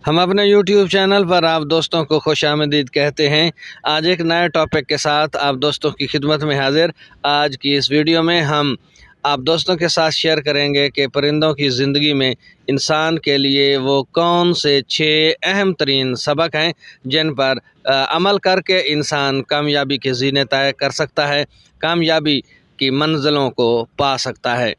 हम अपने YouTube channel पर आप दोस्तों को खुश आमदीद कहते हैं। आज एक नए टॉपिक के साथ आप दोस्तों की खिदमत में हाजिर। आज की इस वीडियो में हम आप दोस्तों के साथ शेयर करेंगे कि परिंदों की ज़िंदगी में इंसान के लिए वो कौन से 6 अहम तरीन सबक हैं जिन पर अमल करके इंसान कामयाबी के ज़ीने तय कर सकता है, कामयाबी की मंजिलों को पा सकता है।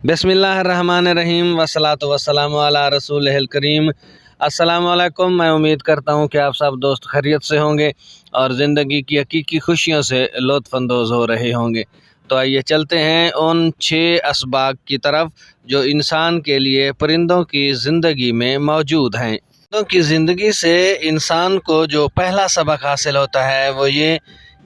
बिस्मिल्लाहिर्रहमानिर्रहीम वस्सलातु वस्सलामु अला रसूलिहिल करीम। अस्सलामु अलैकुम। मैं उम्मीद करता हूँ कि आप सब दोस्त खैरियत से होंगे और ज़िंदगी की हकीकी खुशियों से लुत्फ़अंदोज़ हो रहे होंगे। तो आइए चलते हैं उन 6 असबाब की तरफ जो इंसान के लिए परिंदों की ज़िंदगी में मौजूद हैं। परिंदों की ज़िंदगी से इंसान को जो पहला सबक हासिल होता है वो ये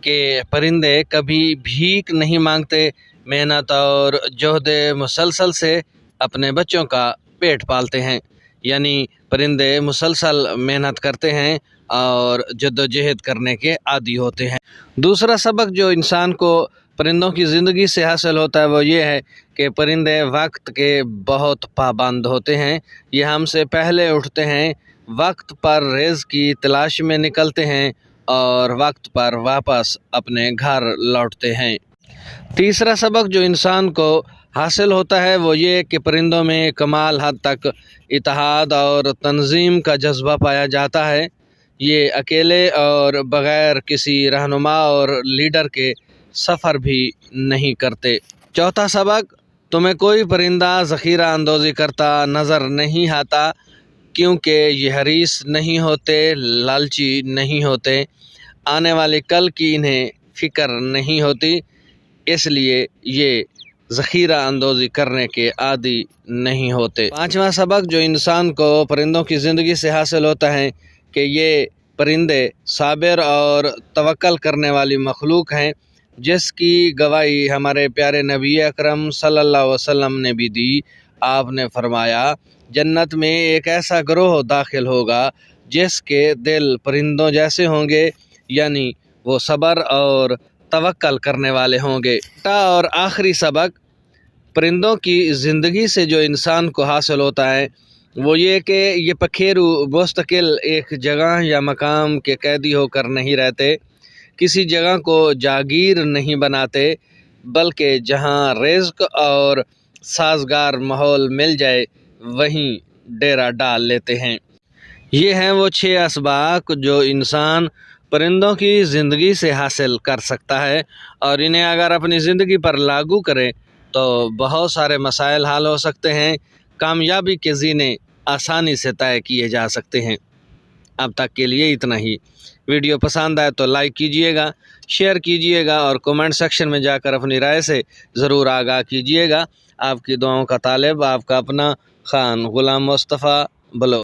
कि परिंदे कभी भीख नहीं मांगते, मेहनत और जोहद मुसलसल से अपने बच्चों का पेट पालते हैं। यानी परिंदे मुसलसल मेहनत करते हैं और जद्दोजहद करने के आदी होते हैं। दूसरा सबक जो इंसान को परिंदों की ज़िंदगी से हासिल होता है वो ये है कि परिंदे वक्त के बहुत पाबंद होते हैं। ये हमसे पहले उठते हैं, वक्त पर रिज़्क़ की तलाश में निकलते हैं और वक्त पर वापस अपने घर लौटते हैं। तीसरा सबक जो इंसान को हासिल होता है वो ये कि परिंदों में कमाल हद तक इत्तेहाद और तंजीम का जज्बा पाया जाता है। ये अकेले और बग़ैर किसी रहनुमा और लीडर के सफ़र भी नहीं करते। चौथा सबक, तुम्हें कोई परिंदा ज़ख़ीरा अंदोज़ी करता नज़र नहीं आता, क्योंकि ये हरीस नहीं होते, लालची नहीं होते, आने वाले कल की इन्हें फ़िक्र नहीं होती, इसलिए ये ज़ख़ीरा अंदोज़ी करने के आदी नहीं होते। पांचवा सबक जो इंसान को परिंदों की ज़िंदगी से हासिल होता है कि ये परिंदे साबिर और तवक्कल करने वाली मखलूक हैं, जिसकी गवाही हमारे प्यारे नबी अकरम सल्लल्लाहु अलैहि वसल्लम ने भी दी। आपने फरमाया, जन्नत में एक ऐसा ग्रोह दाखिल होगा जिसके दिल परिंदों जैसे होंगे, यानी वो सब्र और तवक्कल करने वाले होंगे। और आखिरी सबक परिंदों की ज़िंदगी से जो इंसान को हासिल होता है वो ये कि ये पखेरू मुस्तकिल एक जगह या मकाम के कैदी होकर नहीं रहते, किसी जगह को जागीर नहीं बनाते, बल्कि जहाँ रिज़्क़ और साज़गार माहौल मिल जाए वहीं डेरा डाल लेते हैं। ये हैं वो 6 असबाब जो इंसान परिंदों की ज़िंदगी से हासिल कर सकता है और इन्हें अगर अपनी ज़िंदगी पर लागू करें तो बहुत सारे मसाइल हल हो सकते हैं, कामयाबी के ज़ीने आसानी से तय किए जा सकते हैं। अब तक के लिए इतना ही। वीडियो पसंद आए तो लाइक कीजिएगा, शेयर कीजिएगा और कमेंट सेक्शन में जाकर अपनी राय से ज़रूर आगाह कीजिएगा। आपकी दुआओं का तालिब आपका अपना खान गुलाम मुस्तफ़ा बलो।